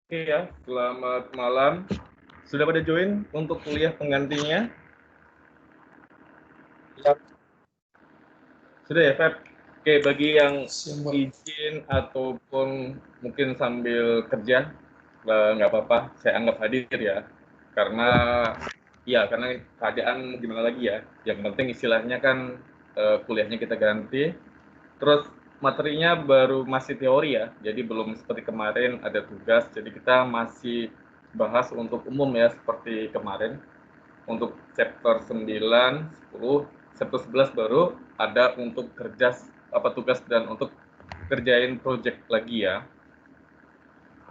Oke ya, selamat malam. Sudah pada join untuk kuliah penggantinya? Ya, Sudah ya, Feb? Oke, bagi yang siap. izin ataupun mungkin sambil kerja, nggak apa-apa, saya anggap hadir ya. Karena karena keadaan gimana lagi ya. Yang penting istilahnya kan kuliahnya kita ganti. Terus materinya baru masih teori ya, jadi belum seperti kemarin ada tugas. Jadi kita masih bahas untuk umum ya, seperti kemarin. Untuk chapter 9, 10, chapter 11 baru ada untuk kerja tugas dan untuk kerjain project lagi ya.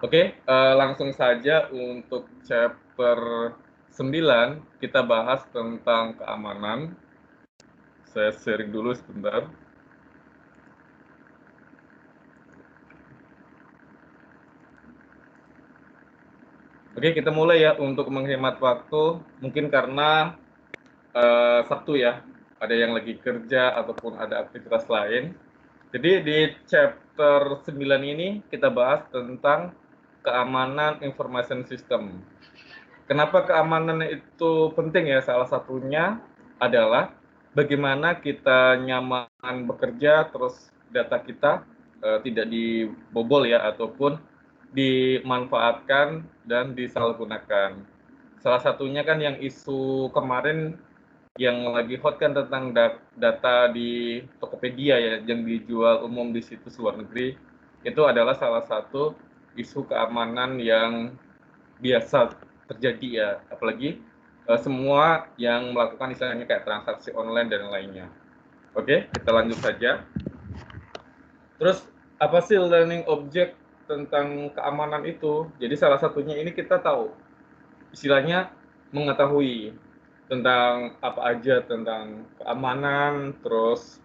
Oke, langsung saja untuk chapter 9 kita bahas tentang keamanan. Saya sharing dulu sebentar. Oke, kita mulai ya untuk menghemat waktu. Mungkin karena Sabtu ya, ada yang lagi kerja ataupun ada aktivitas lain. Jadi di chapter 9 ini kita bahas tentang keamanan information system. Kenapa keamanan itu penting ya? Salah satunya adalah bagaimana kita nyaman bekerja, terus data kita tidak dibobol ya, ataupun dimanfaatkan dan disalahgunakan. Salah satunya kan yang isu kemarin yang lagi hot kan tentang data di Tokopedia ya, yang dijual umum di situs luar negeri. Itu adalah salah satu isu keamanan yang biasa terjadi ya, apalagi semua yang melakukan istilahnya kayak transaksi online dan lainnya. Oke, kita lanjut saja. Terus apa sih learning object tentang keamanan itu? Jadi salah satunya ini kita tahu, istilahnya mengetahui tentang apa aja tentang keamanan, terus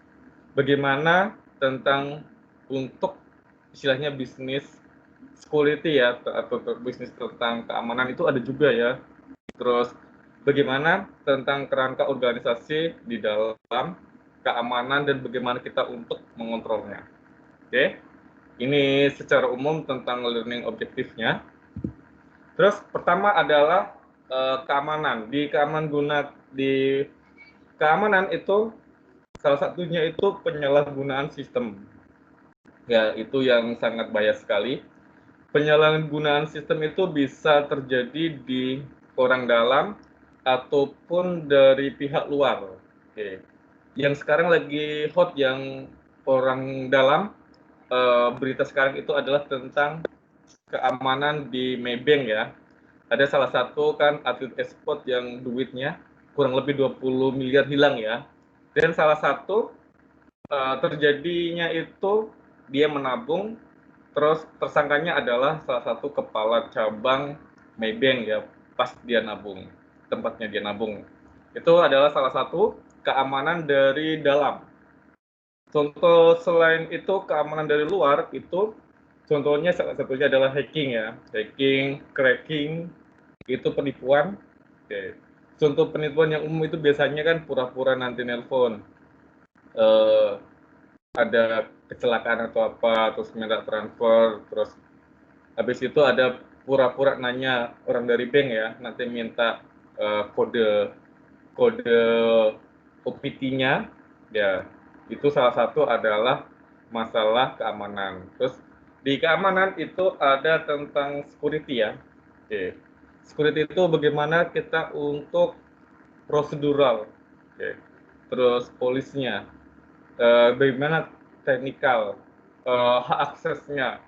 bagaimana tentang untuk istilahnya bisnis security ya, atau bisnis tentang keamanan itu ada juga ya. Terus bagaimana tentang kerangka organisasi di dalam keamanan dan bagaimana kita untuk mengontrolnya. Oke, ini secara umum tentang learning objektifnya. Terus pertama adalah keamanan. Di keamanan itu salah satunya itu penyalahgunaan sistem. Ya, itu yang sangat bahaya sekali. Penyalahgunaan sistem itu bisa terjadi di orang dalam ataupun dari pihak luar. Oke. Yang sekarang lagi hot yang orang dalam, berita sekarang itu adalah tentang keamanan di Maybank ya. Ada salah satu kan atlet e-sport yang duitnya kurang lebih 20 miliar hilang ya. Dan salah satu terjadinya itu dia menabung, terus tersangkanya adalah salah satu kepala cabang Maybank ya, pas dia nabung, tempatnya dia nabung. Itu adalah salah satu keamanan dari dalam. Contoh selain itu keamanan dari luar itu contohnya salah satunya adalah hacking ya, hacking, cracking, itu penipuan. Oke. Contoh penipuan yang umum itu biasanya kan pura-pura nanti nelpon, eh, ada kecelakaan atau apa, terus minta transfer, terus habis itu ada pura-pura nanya orang dari bank ya, nanti minta kode kode OPT-nya, ya itu salah satu adalah masalah keamanan. Terus di keamanan itu ada tentang security ya. Oke. Security itu bagaimana kita untuk prosedural, oke. Terus polisnya, bagaimana teknikal, hak aksesnya,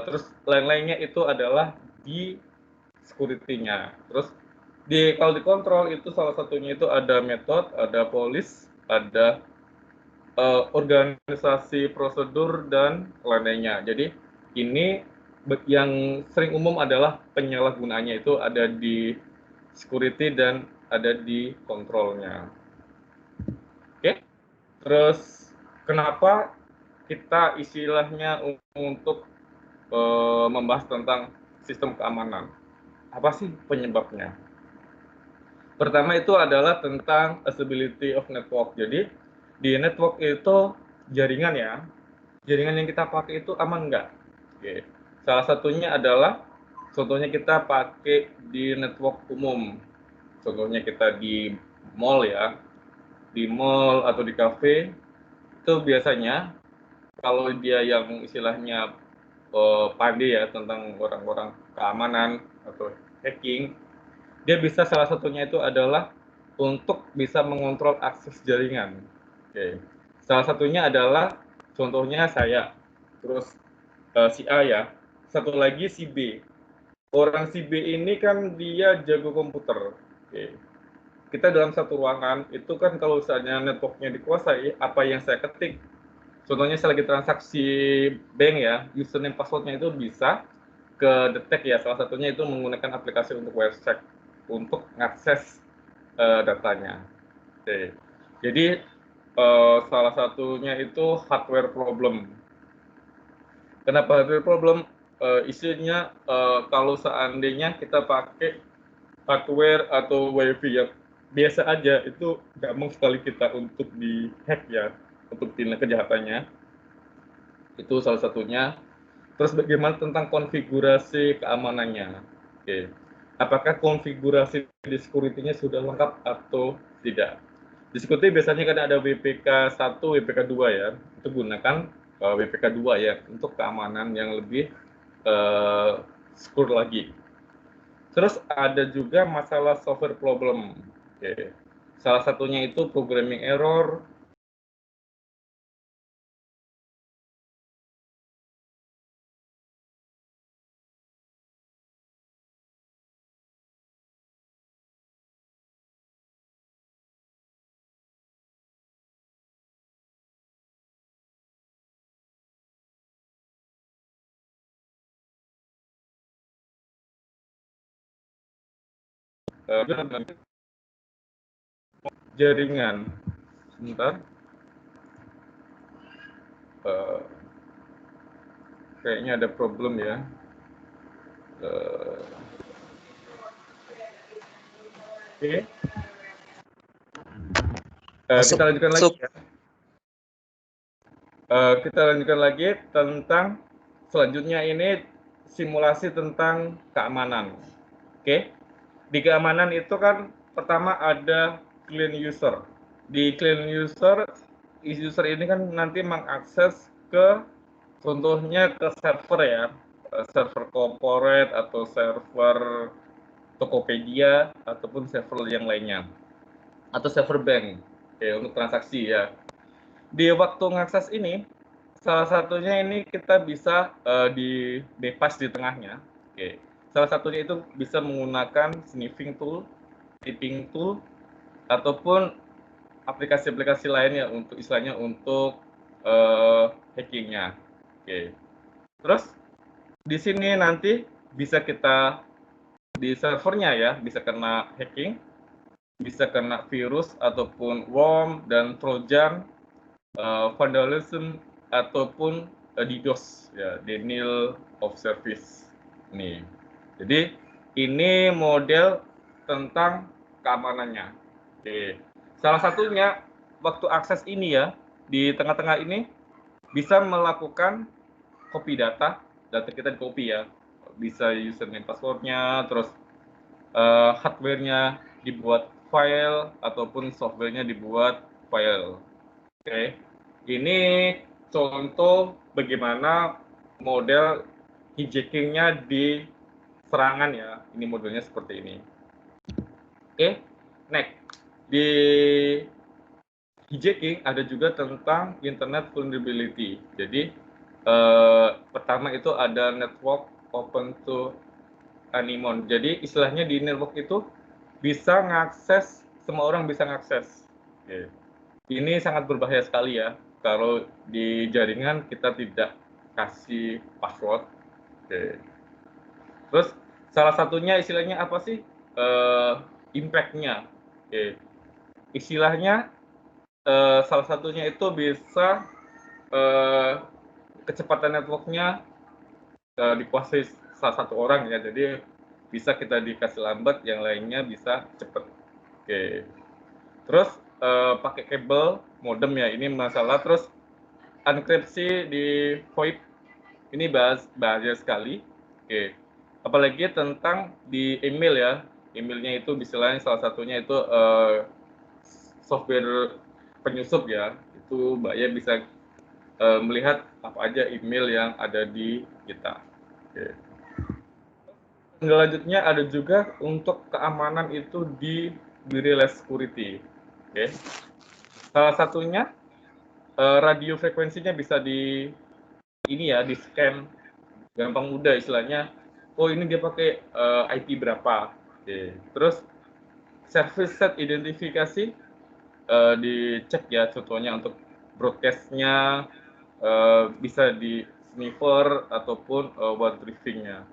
terus lain-lainnya itu adalah di security-nya. Terus kalau dikontrol itu salah satunya itu ada metode, ada polis, ada organisasi prosedur dan lainnya. Jadi ini yang sering umum adalah penyalahgunaannya itu ada di security dan ada di kontrolnya. Oke, terus kenapa kita istilahnya untuk membahas tentang sistem keamanan? Apa sih penyebabnya? Pertama itu adalah tentang usability of network. Jadi di network itu jaringan ya, jaringan yang kita pakai itu aman nggak? Oke. Salah satunya adalah, contohnya kita pakai di network umum. Contohnya kita di mall ya, di mall atau di kafe, itu biasanya kalau dia yang istilahnya pandai ya tentang orang-orang keamanan atau hacking, dia bisa salah satunya itu adalah untuk bisa mengontrol akses jaringan. Oke. Salah satunya adalah contohnya saya, terus si A ya, satu lagi si B. Orang si B ini kan dia jago komputer. Oke. Kita dalam satu ruangan itu kan kalau misalnya networknya dikuasai, apa yang saya ketik, contohnya saya lagi transaksi bank ya, username passwordnya itu bisa ke detect ya, salah satunya itu menggunakan aplikasi untuk website untuk mengakses datanya. Oke. Jadi salah satunya itu hardware problem. Kenapa hardware problem? Isinya kalau seandainya kita pakai hardware atau wifi yang biasa aja, itu gampang sekali kita untuk di-hack ya, untuk tindak kejahatannya. Itu salah satunya. Terus bagaimana tentang konfigurasi keamanannya? Oke. Apakah konfigurasi di security-nya sudah lengkap atau tidak? Di security biasanya kan ada WPK 1, WPK 2 ya. Itu gunakan WPK 2 ya untuk keamanan yang lebih secure lagi. Terus ada juga masalah software problem. Oke. Salah satunya itu programming error. Jaringan. Sebentar. Uh, Kayaknya ada problem ya. Uh, Oke. Masuk, Kita lanjutkan lagi masuk. ya. Kita lanjutkan lagi tentang selanjutnya ini simulasi tentang keamanan. Oke. Di keamanan itu kan pertama ada clean user. Di clean user, user ini kan nanti mengakses ke contohnya ke server ya, server corporate atau server Tokopedia ataupun server yang lainnya atau server bank. Oke, untuk transaksi ya. Di waktu ngakses ini, salah satunya ini kita bisa di bypass di tengahnya. Oke. Salah satunya itu bisa menggunakan sniffing tool, tipping tool, ataupun aplikasi-aplikasi lainnya untuk istilahnya untuk hackingnya. Oke. Terus di sini nanti bisa kita di servernya ya bisa kena hacking, bisa kena virus ataupun worm dan trojan, vandalism ataupun DDoS ya, denial of service. Nih. Jadi ini model tentang keamanannya. Oke. Salah satunya waktu akses ini ya, di tengah-tengah ini bisa melakukan copy data, data kita di copy ya. Bisa username passwordnya, terus hardware-nya dibuat file ataupun software-nya dibuat file. Oke. Ini contoh bagaimana model hijacking-nya di serangan ya. Ini modelnya seperti ini. Oke. Next. Di hijacking ada juga tentang internet vulnerability. Jadi pertama itu ada network open to anyone. Jadi istilahnya di network itu bisa ngakses, semua orang bisa ngakses. Oke. Ini sangat berbahaya sekali ya. Kalau di jaringan kita tidak kasih password. Oke. Terus salah satunya istilahnya apa sih? Impact-nya. Oke. Istilahnya salah satunya itu bisa kecepatan networknya dikuasai salah satu orang ya. Jadi bisa kita dikasih lambat, yang lainnya bisa cepat. Oke. Terus pakai kabel modem ya, ini masalah. Terus enkripsi di VoIP. ini bahaya sekali. Oke. Apalagi tentang di email ya. Emailnya itu misalnya salah satunya itu software penyusup ya. Itu bahaya bisa melihat apa aja email yang ada di kita. Oke. Selanjutnya ada juga untuk keamanan itu di wireless security. Oke. Salah satunya radio frekuensinya bisa di ini ya, di scan gampang mudah istilahnya. Oh ini dia pakai IP berapa. Oke. Terus service set identifikasi dicek ya, contohnya untuk broadcast-nya bisa di sniffer ataupun while driving-nya.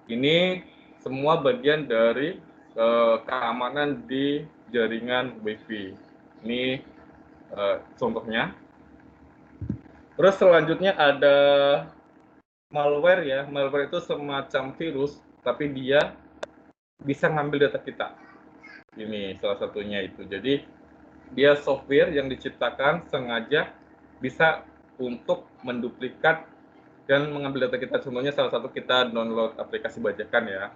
Ini semua bagian dari keamanan di jaringan WiFi. Ini contohnya. Terus selanjutnya ada malware ya. Malware itu semacam virus, tapi dia bisa ngambil data kita. Ini salah satunya itu. Jadi dia software yang diciptakan sengaja bisa untuk menduplikat dan mengambil data kita. Contohnya salah satu kita download aplikasi bajakan ya.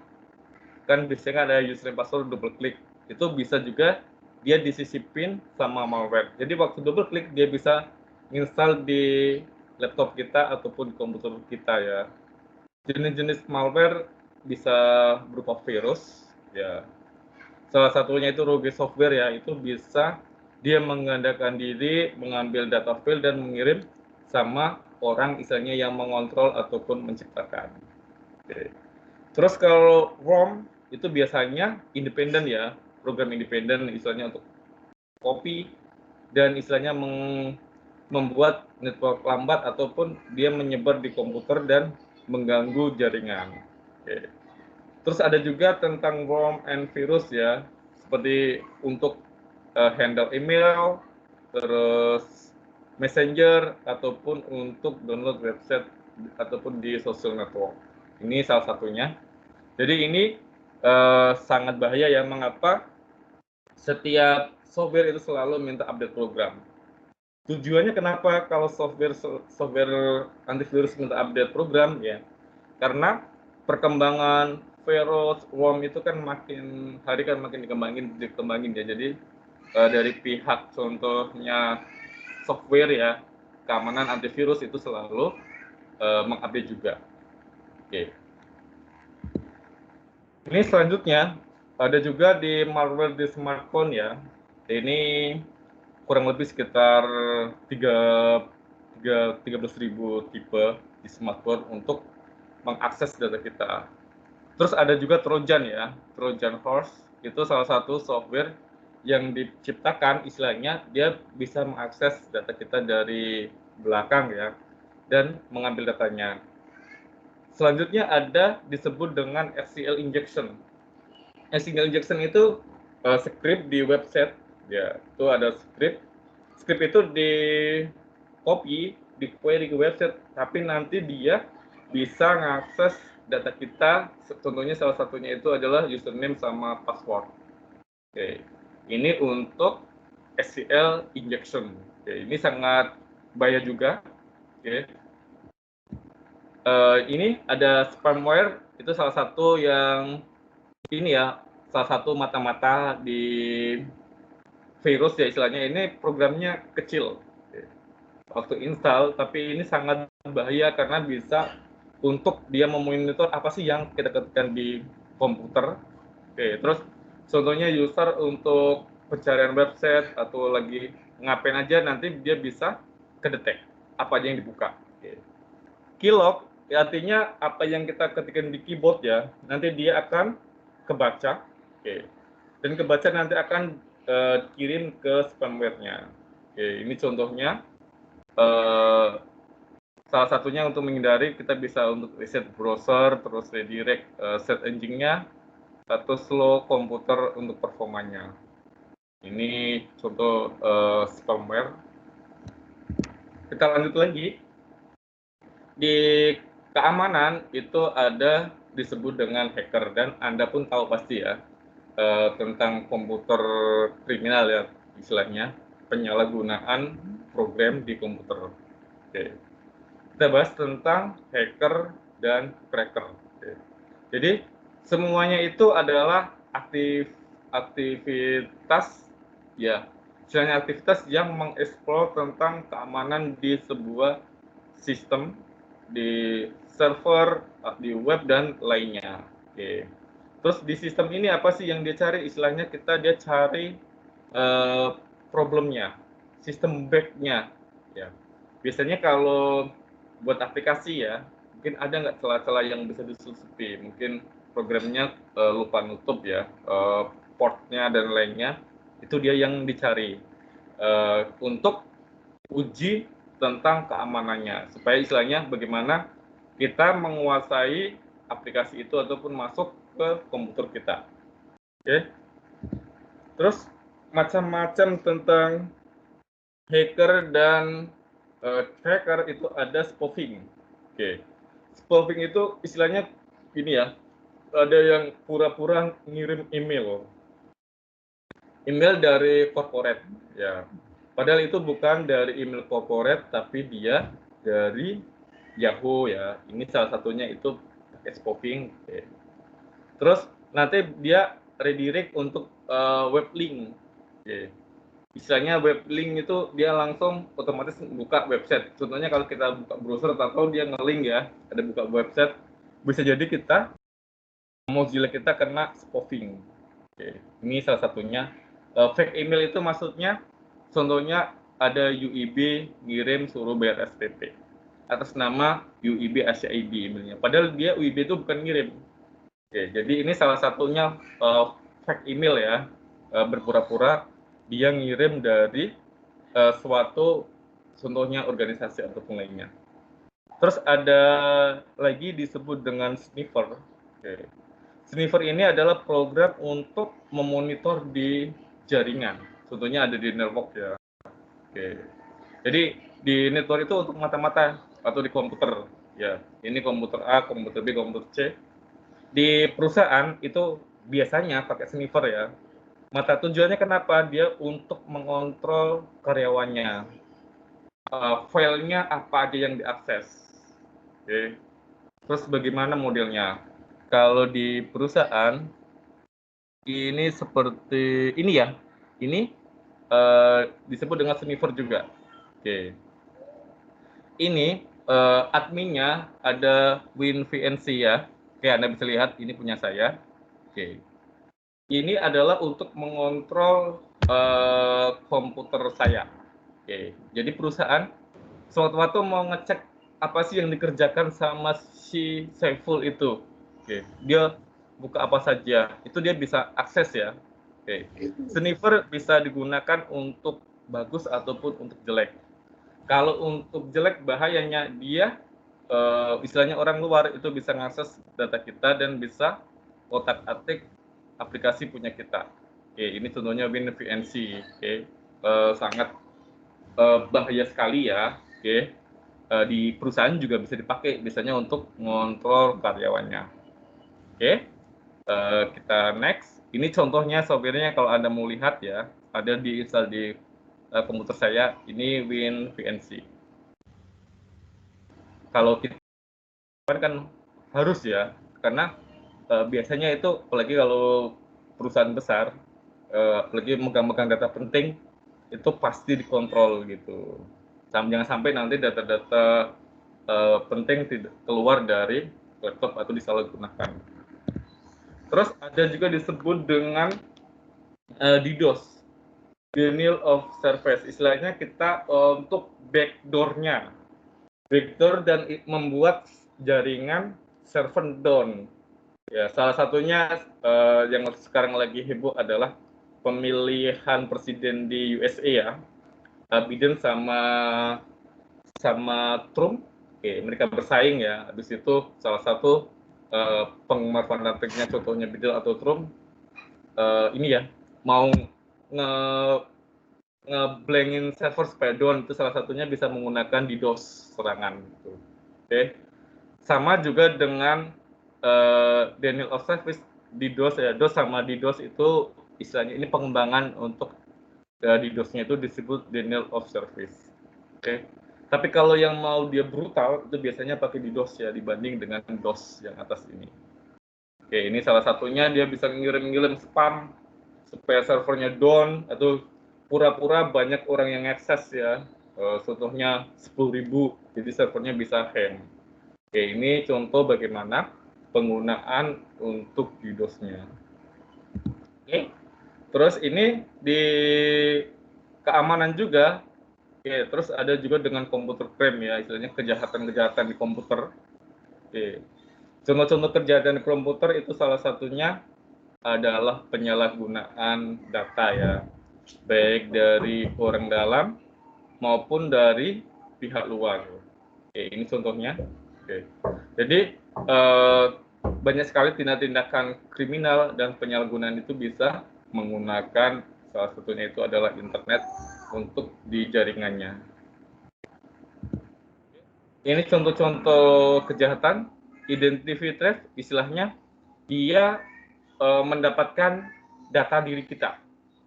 Kan biasanya ada username password double klik. Itu bisa juga dia disisipin sama malware. Jadi waktu double klik dia bisa install di laptop kita ataupun di komputer kita ya. Jenis-jenis malware bisa berupa virus ya. Salah satunya itu rogue software ya, itu bisa dia menggandakan diri, mengambil data file dan mengirim sama orang istilahnya yang mengontrol ataupun menciptakan. Oke. Terus kalau ROM itu biasanya independen ya, program independen istilahnya untuk copy dan istilahnya membuat network lambat ataupun dia menyebar di komputer dan mengganggu jaringan. Oke. Terus ada juga tentang worm and virus ya, seperti untuk handle email, terus messenger, ataupun untuk download website ataupun di social network. Ini salah satunya. Jadi ini sangat bahaya ya. Mengapa? Setiap software itu selalu minta update program. Tujuannya kenapa kalau software antivirus minta update program ya? Karena perkembangan virus, worm itu kan makin hari kan makin dikembangin ya. Jadi dari pihak contohnya software ya, keamanan antivirus itu selalu mengupdate juga. Oke. Ini selanjutnya ada juga di malware di smartphone ya. Ini kurang lebih sekitar 13.000 tipe di smartphone untuk mengakses data kita. Terus ada juga Trojan ya, Trojan Horse itu salah satu software yang diciptakan istilahnya dia bisa mengakses data kita dari belakang ya dan mengambil datanya. Selanjutnya ada disebut dengan SQL injection. SQL injection itu script di website ya, itu ada script. Script itu di copy, di query ke website, tapi nanti dia bisa mengakses data kita, contohnya salah satunya itu adalah username sama password. Oke, ini untuk SQL injection. Oke, ini sangat bahaya juga. Oke, ini ada spamware, itu salah satu yang ini ya, salah satu mata-mata di virus ya istilahnya. Ini programnya kecil waktu install, tapi ini sangat bahaya karena bisa untuk dia memonitor apa sih yang kita ketikkan di komputer. Oke, terus contohnya user untuk pencarian website atau lagi ngapain aja nanti dia bisa kedetek apa aja yang dibuka. Oke. Keylog ya, artinya apa yang kita ketikkan di keyboard ya, nanti dia akan kebaca. Oke. Dan kebaca nanti akan kirim ke spamware-nya. Oke, ini contohnya. Salah satunya untuk menghindari kita bisa untuk reset browser, terus redirect set engine-nya, atau slow komputer untuk performanya. Ini contoh spamware. Kita lanjut lagi. Di keamanan itu ada disebut dengan hacker dan Anda pun tahu pasti ya tentang komputer kriminal ya istilahnya, penyalahgunaan program di komputer. Oke. kita bahas tentang hacker dan cracker. Oke. Jadi semuanya itu adalah aktivitas ya, istilahnya aktivitas yang mengeksplor tentang keamanan di sebuah sistem, di server, di web dan lainnya. Oke. Terus di sistem ini apa sih yang dia cari? Istilahnya dia cari problemnya, sistem bug-nya. Ya. Biasanya kalau buat aplikasi ya, mungkin ada nggak celah-celah yang bisa disusupi? Mungkin programnya lupa nutup ya, portnya dan lainnya, itu dia yang dicari untuk uji tentang keamanannya, supaya istilahnya bagaimana kita menguasai aplikasi itu ataupun masuk ke komputer kita. Oke. Terus macam-macam tentang hacker dan cracker itu ada spoofing. Oke. Spoofing itu istilahnya ini ya, ada yang pura-pura ngirim email dari corporate ya. Padahal itu bukan dari email corporate, tapi dia dari Yahoo ya. Ini salah satunya itu pakai spoofing. Oke. Terus nanti dia redirect untuk web link. Oke. Istilahnya web link itu dia langsung otomatis buka website. Contohnya kalau kita buka browser atau dia nge-link ya, ada buka website, bisa jadi Mozilla kita kena spoofing. Oke. Ini salah satunya. Fake email itu maksudnya, contohnya ada UIB ngirim suruh bayar SPP atas nama UIB Asia ID emailnya. Padahal dia UIB itu bukan ngirim. Oke, jadi ini salah satunya fake email ya, berpura-pura dia ngirim dari suatu contohnya organisasi ataupun lainnya. Terus ada lagi disebut dengan sniffer. Oke. Sniffer ini adalah program untuk memonitor di jaringan. Contohnya ada di network ya. Oke. Jadi di network itu untuk mata-mata atau di komputer. Ya, ini komputer A, komputer B, komputer C. Di perusahaan itu biasanya pakai sniffer ya. Mata tujuannya kenapa? Dia untuk mengontrol karyawannya. Filenya apa aja yang diakses. Oke. Terus bagaimana modelnya? Kalau di perusahaan ini seperti ini ya. Ini disebut dengan sniffer juga. Oke. Ini adminnya ada WinVNC ya. Oke, Anda bisa lihat ini punya saya. Oke. Ini adalah untuk mengontrol komputer saya. Oke. Jadi perusahaan sewaktu-waktu mau ngecek apa sih yang dikerjakan sama si Saiful itu. Oke. Dia buka apa saja, itu dia bisa akses ya. Oke. Sniffer bisa digunakan untuk bagus ataupun untuk jelek. Kalau untuk jelek bahayanya dia istilahnya orang luar itu bisa ngakses data kita dan bisa otak-atik aplikasi punya kita. Oke, ini contohnya WinVNC. Oke, sangat bahaya sekali ya. Oke, di perusahaan juga bisa dipakai biasanya untuk mengontrol karyawannya. Oke, kita next. Ini contohnya softwarenya kalau Anda mau lihat ya, ada di install di komputer saya. Ini WinVNC. Kalau kita kan harus ya, karena biasanya itu apalagi kalau perusahaan besar, apalagi megang-megang data penting, itu pasti dikontrol gitu. Jangan sampai nanti data-data penting tidak keluar dari laptop atau disalahgunakan. Terus ada juga disebut dengan DDoS, denial of service. Istilahnya kita untuk backdoor-nya, backdoor dan membuat jaringan server down. Ya, salah satunya yang sekarang lagi heboh adalah pemilihan presiden di USA ya. Biden sama Trump. Oke, mereka bersaing ya. Habis itu salah satu penggemar fanatiknya contohnya Biden atau Trump ini ya mau ngeblankin server supaya down, itu salah satunya bisa menggunakan DDoS serangan gitu. Oke. Sama juga dengan denial of service, DDoS ya. DOS sama DDoS itu istilahnya ini pengembangan untuk DDoS-nya itu disebut denial of service. Oke. Tapi kalau yang mau dia brutal itu biasanya pakai DDoS ya, dibanding dengan DOS yang atas ini. Oke, ini salah satunya, dia bisa ngirim-ngirim spam supaya servernya down, atau pura-pura banyak orang yang akses ya. Contohnya 10.000, jadi servernya bisa hang. Oke, ini contoh bagaimana penggunaan untuk DDoS-nya. Oke, terus ini di keamanan juga. Oke, terus ada juga dengan komputer crime ya, istilahnya kejahatan-kejahatan di komputer. Oke, contoh-contoh kejahatan di komputer itu salah satunya adalah penyalahgunaan data ya, baik dari orang dalam maupun dari pihak luar. Oke, ini contohnya. Oke, jadi banyak sekali tindak-tindakan kriminal dan penyalahgunaan itu bisa menggunakan, salah satunya itu adalah internet untuk di jaringannya. Ini contoh-contoh kejahatan. Identity theft istilahnya dia mendapatkan data diri kita.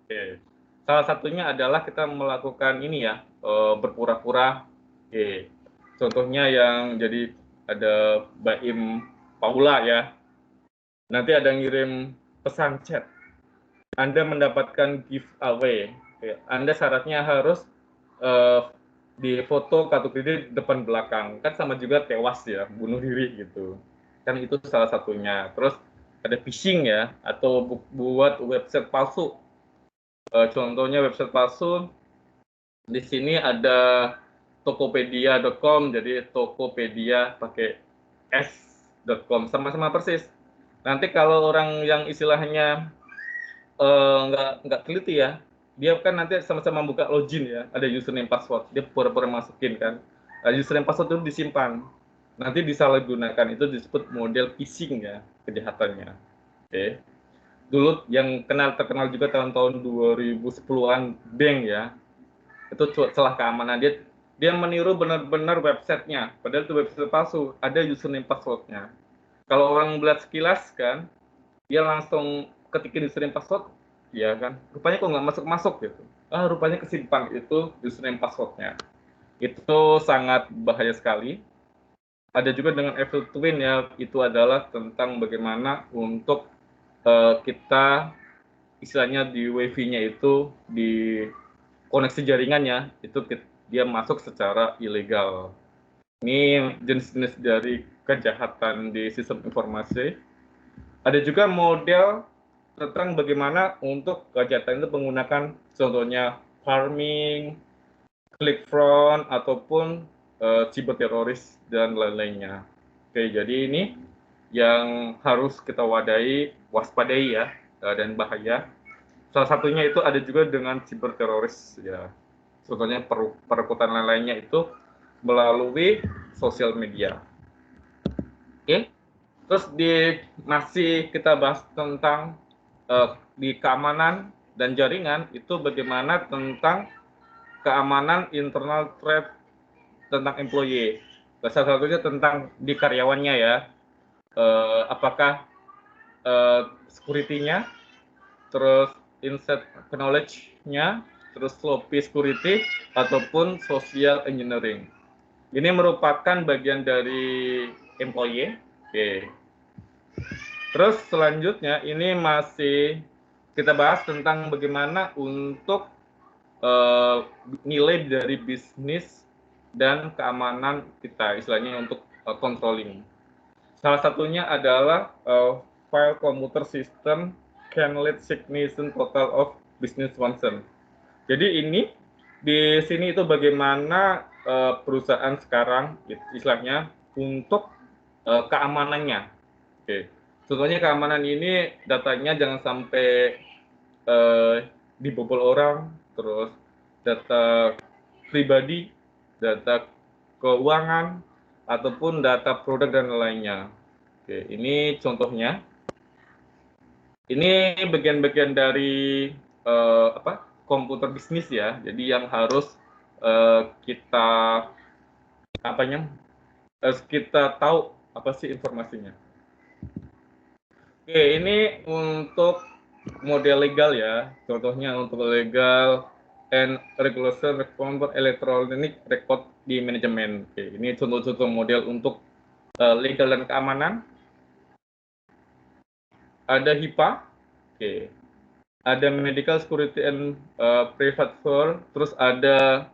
Oke. Salah satunya adalah kita melakukan ini ya, berpura-pura. Oke. Contohnya yang jadi ada Baim Paula ya. Nanti ada ngirim pesan chat. Anda mendapatkan giveaway. Oke. Anda syaratnya harus di foto kartu kredit depan belakang. Kan sama juga tewas ya, bunuh diri gitu. Kan itu salah satunya. Terus ada phishing ya, atau buat website palsu. Contohnya website palsu, di sini ada tokopedia.com, jadi Tokopedia pakai s.com, sama-sama persis. Nanti kalau orang yang istilahnya nggak teliti ya, dia kan nanti sama-sama buka login ya, ada username password, dia pura-pura masukin kan. Username password itu disimpan, nanti disalahgunakan, itu disebut model phishing ya, kejahatannya. Oke. Dulu yang terkenal juga tahun-tahun 2010-an, Bank ya, itu celah keamanan, dia dia meniru benar-benar websitenya, padahal itu website palsu, ada username passwordnya. Kalau orang melihat sekilas kan, dia langsung ketikin username password, ya kan, rupanya kok nggak masuk-masuk gitu. Rupanya kesimpan itu username passwordnya. Itu sangat bahaya sekali. Ada juga dengan Evil Twin ya, itu adalah tentang bagaimana untuk kita istilahnya di WiFi-nya itu, di koneksi jaringannya itu dia masuk secara ilegal. Ini jenis-jenis dari kejahatan di sistem informasi. Ada juga model tentang bagaimana untuk kejahatan itu menggunakan contohnya farming, click fraud, ataupun cyber teroris dan lain-lainnya. Oke, jadi ini yang harus kita waspadai ya, dan bahaya. Salah satunya itu ada juga dengan cyber teroris ya. Contohnya perekrutan lain-lainnya itu melalui sosial media. Oke. Terus masih kita bahas tentang di keamanan dan jaringan itu bagaimana tentang keamanan internal threat tentang employee. Salah satunya tentang di karyawannya ya. Apakah security-nya, terus inside knowledge-nya, terus sloppy security, ataupun social engineering. Ini merupakan bagian dari employee. Oke. Terus selanjutnya ini masih kita bahas tentang bagaimana untuk nilai dari bisnis dan keamanan kita, istilahnya untuk controlling. Salah satunya adalah file computer system can lead significant total of business function. Jadi ini di sini itu bagaimana perusahaan sekarang istilahnya untuk keamanannya. Oke. Contohnya keamanan ini datanya jangan sampai dibobol orang, terus data pribadi, data keuangan, ataupun data produk dan lainnya. Oke, ini contohnya. Ini bagian-bagian dari komputer bisnis ya. Jadi yang harus kita kita tahu apa sih informasinya. Oke, ini untuk model legal ya. Contohnya untuk legal and Regulation Reform for Electronic Record di manajemen. Oke, ini contoh-contoh model untuk legal dan keamanan. Ada HIPAA, oke. Ada Medical Security and Private World, terus ada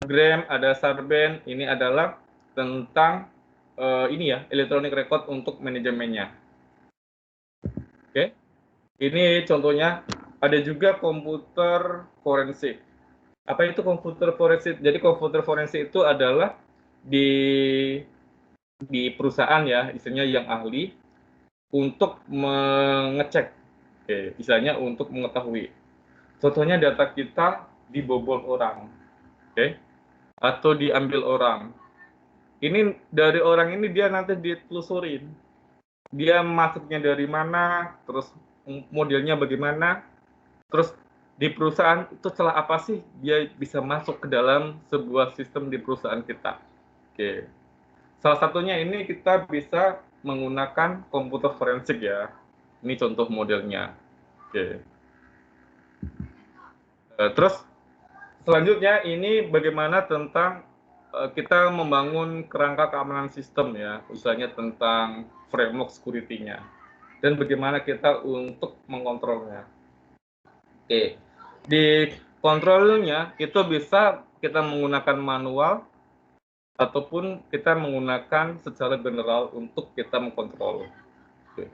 GRAM, ada SARBEN. Ini adalah tentang ini ya, electronic record untuk manajemennya. Oke, ini contohnya. Ada juga komputer forensik. Apa itu komputer forensik? Jadi komputer forensik itu adalah di perusahaan ya, istilahnya yang ahli untuk mengecek, misalnya untuk mengetahui. Contohnya data kita dibobol orang, atau diambil orang. Ini dari orang ini dia nanti ditelusurin. Dia masuknya dari mana, terus modelnya bagaimana, terus di perusahaan itu celah apa sih dia bisa masuk ke dalam sebuah sistem di perusahaan kita. Oke. Salah satunya ini kita bisa menggunakan komputer forensik ya. Ini contoh modelnya. Oke. Terus selanjutnya ini bagaimana tentang kita membangun kerangka keamanan sistem ya, misalnya tentang framework security-nya dan bagaimana kita untuk mengontrolnya. Oke. Di kontrolnya itu bisa kita menggunakan manual ataupun kita menggunakan secara general untuk kita mengkontrol. Oke.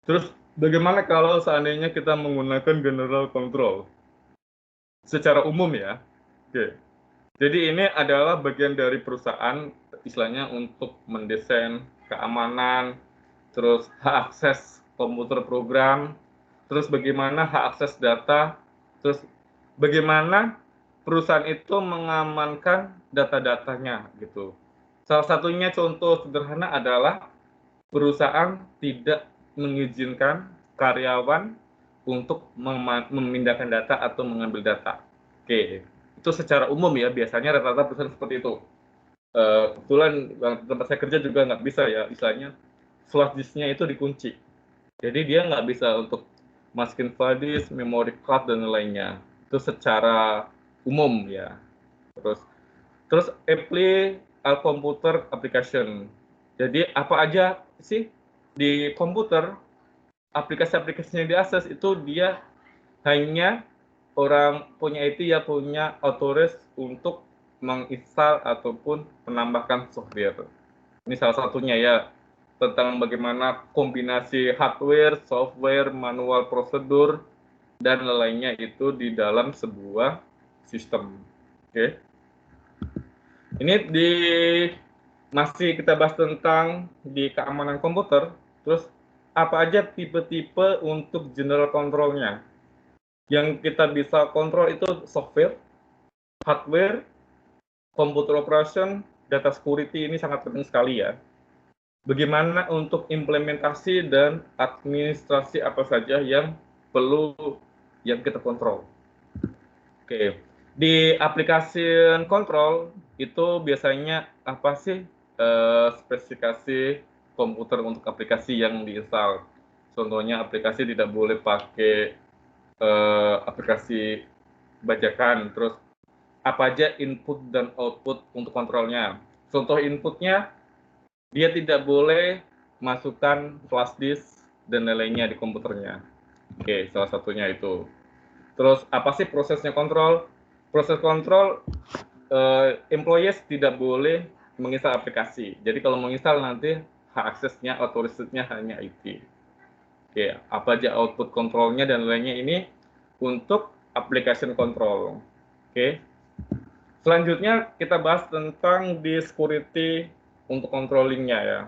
Terus bagaimana kalau seandainya kita menggunakan general control? Secara umum ya. Oke. Jadi ini adalah bagian dari perusahaan istilahnya untuk mendesain keamanan, terus hak akses komputer program, terus bagaimana hak akses data, terus bagaimana perusahaan itu mengamankan data-datanya gitu. Salah satunya contoh sederhana adalah perusahaan tidak mengizinkan karyawan untuk memindahkan data atau mengambil data. Oke, itu secara umum ya, biasanya rata-rata perusahaan seperti itu. Kebetulan tempat saya kerja juga nggak bisa ya, istilahnya flash disk-nya itu dikunci. Jadi dia nggak bisa untuk masukin flash disk, memory card, dan lainnya. Itu secara umum ya. Terus apply computer application. Jadi apa aja sih di komputer, aplikasi-aplikasinya yang diakses itu dia hanya orang punya itu ya punya authorized untuk menginstal ataupun menambahkan software. Ini salah satunya ya, tentang bagaimana kombinasi hardware, software, manual prosedur, dan lainnya itu di dalam sebuah sistem. Oke. Ini masih kita bahas tentang di keamanan komputer, terus apa aja tipe-tipe untuk general control-nya. Yang kita bisa kontrol itu software, hardware, computer operation, data security, ini sangat penting sekali ya. Bagaimana untuk implementasi dan administrasi apa saja yang perlu yang kita kontrol. Oke, di aplikasi kontrol itu biasanya apa sih spesifikasi komputer untuk aplikasi yang diinstal. Contohnya aplikasi tidak boleh pakai aplikasi bajakan, terus apa aja input dan output untuk kontrolnya. Contoh inputnya, dia tidak boleh masukkan flash disk dan lainnya di komputernya. Oke, salah satunya itu. Terus apa sih prosesnya kontrol? Proses kontrol, employees tidak boleh menginstal aplikasi. Jadi kalau menginstal nanti hak aksesnya, otoritasnya hanya IT. Oke, apa aja output kontrolnya dan lainnya ini untuk application control. Oke. Selanjutnya kita bahas tentang di security untuk controllingnya ya.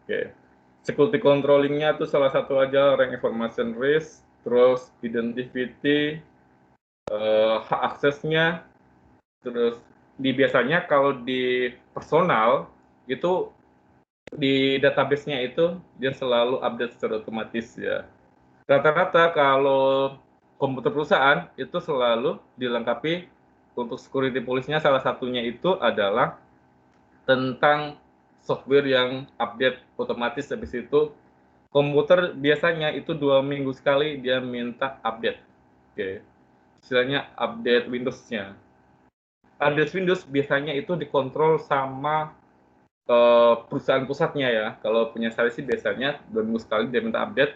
Oke. Security controllingnya itu salah satu aja rank information risk, terus identity, hak aksesnya, terus biasanya kalau di personal itu di database-nya itu dia selalu update secara otomatis ya. Rata-rata kalau komputer perusahaan itu selalu dilengkapi untuk security policy-nya, salah satunya itu adalah tentang software yang update otomatis. Habis itu komputer biasanya itu 2 minggu sekali dia minta update. Oke. istilahnya update Windows-nya. Update Windows biasanya itu dikontrol sama perusahaan pusatnya ya. Kalau punya saya sih biasanya 2 minggu sekali dia minta update.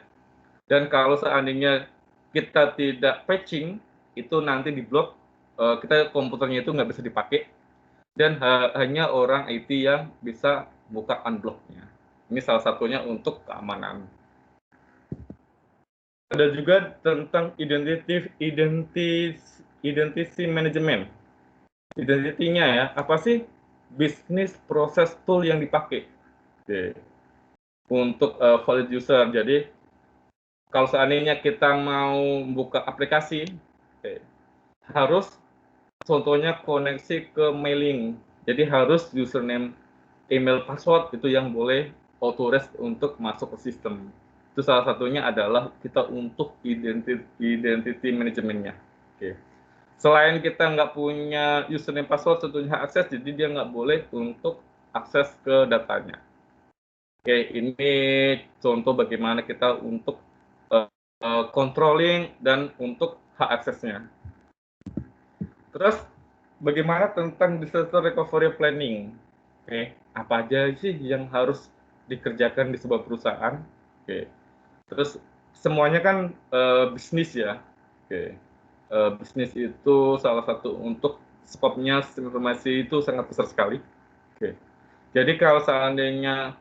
Dan kalau seandainya kita tidak patching, itu nanti diblok, kita komputernya itu nggak bisa dipakai, dan hanya orang IT yang bisa buka unblock-nya. Ini salah satunya untuk keamanan. Ada juga tentang identity management. Identity-nya ya, apa sih business process tool yang dipakai? Oke. Untuk valid user. Jadi kalau seandainya kita mau buka aplikasi, harus contohnya koneksi ke mailing. Jadi harus username, email, password itu yang boleh authorized untuk masuk ke sistem. Itu salah satunya adalah kita untuk identity manajemennya. Oke. Selain kita nggak punya username password, tentunya akses, jadi dia nggak boleh untuk akses ke datanya. Oke, ini contoh bagaimana kita untuk controlling dan untuk hak aksesnya. Terus bagaimana tentang disaster recovery planning? Oke, apa aja sih yang harus dikerjakan di sebuah perusahaan? Oke, terus semuanya kan bisnis ya. Oke, bisnis itu salah satu untuk skopnya sistem informasi itu sangat besar sekali. Oke, jadi kalau seandainya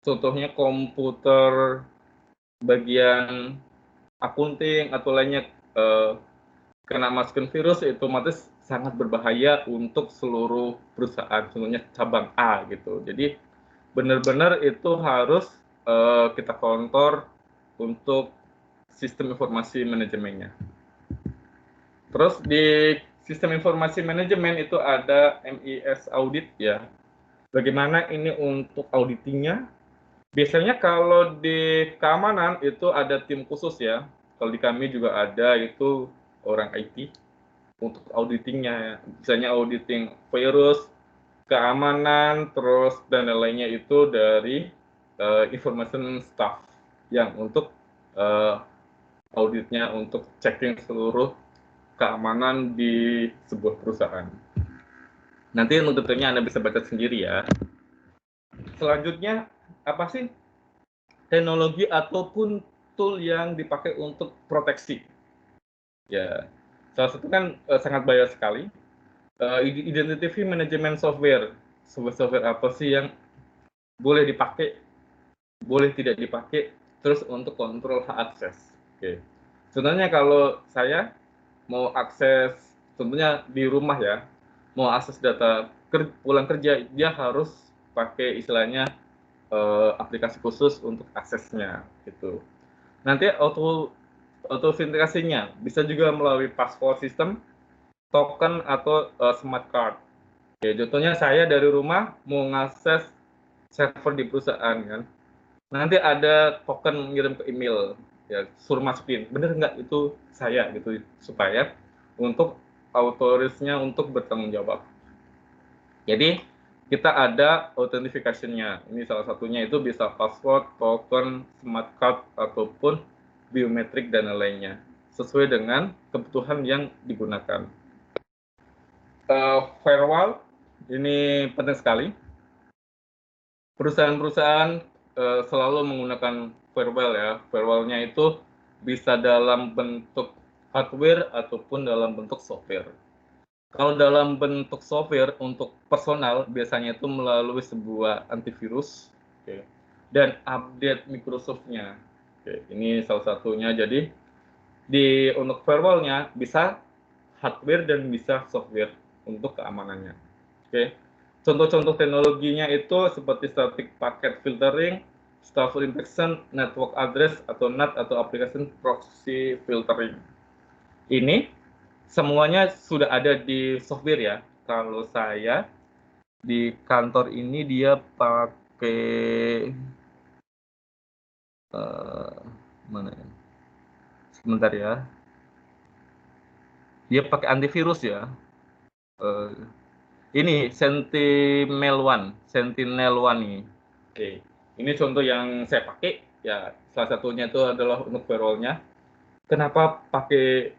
contohnya komputer bagian akunting atau lainnya kena masukin virus, itu otomatis sangat berbahaya untuk seluruh perusahaan, contohnya cabang A gitu. Jadi benar-benar itu harus kita kontrol untuk sistem informasi manajemennya. Terus di sistem informasi manajemen itu ada MIS audit ya. Bagaimana ini untuk auditingnya? Biasanya kalau di keamanan itu ada tim khusus ya. Kalau di kami juga ada itu orang IT untuk auditingnya. Misalnya auditing virus, keamanan, terus dan lainnya itu dari information staff yang untuk auditnya untuk checking seluruh keamanan di sebuah perusahaan. Nanti untuk detailnya Anda bisa baca sendiri ya. Selanjutnya, apa sih teknologi ataupun tool yang dipakai untuk proteksi? Ya, salah satu kan sangat banyak sekali. Identity management software. Software apa sih yang boleh dipakai, boleh tidak dipakai, terus untuk kontrol hak akses. Oke. Sebenarnya kalau saya mau akses, tentunya di rumah ya, mau akses data pulang kerja, dia harus pakai istilahnya aplikasi khusus untuk aksesnya gitu. Nanti autentikasinya bisa juga melalui password system, token atau smart card. Oke, contohnya saya dari rumah mau ngakses server di perusahaan kan, nanti ada token ngirim ke email, ya suruh masukin, bener nggak itu saya gitu, supaya untuk autorisnya untuk bertanggung jawab. Jadi kita ada authentication-nya. Ini salah satunya itu bisa password, token, smart card, ataupun biometrik dan lainnya. Sesuai dengan kebutuhan yang digunakan. Firewall, ini penting sekali. Perusahaan-perusahaan selalu menggunakan firewall ya. Firewall-nya itu bisa dalam bentuk hardware ataupun dalam bentuk software. Kalau dalam bentuk software untuk personal biasanya itu melalui sebuah antivirus, oke, dan update Microsoft-nya. Oke, ini salah satunya. Jadi di untuk firewall-nya bisa hardware dan bisa software untuk keamanannya. Oke. Contoh-contoh teknologinya itu seperti static packet filtering, stateful injection, network address atau NAT atau application proxy filtering. Ini semuanya sudah ada di software ya. Kalau saya di kantor ini dia pakai mana ya? Sebentar ya. Dia pakai antivirus ya. Uh, ini Sentinel One nih. Oke. Ini contoh yang saya pakai ya. Salah satunya itu adalah untuk firewall-nya. Kenapa pakai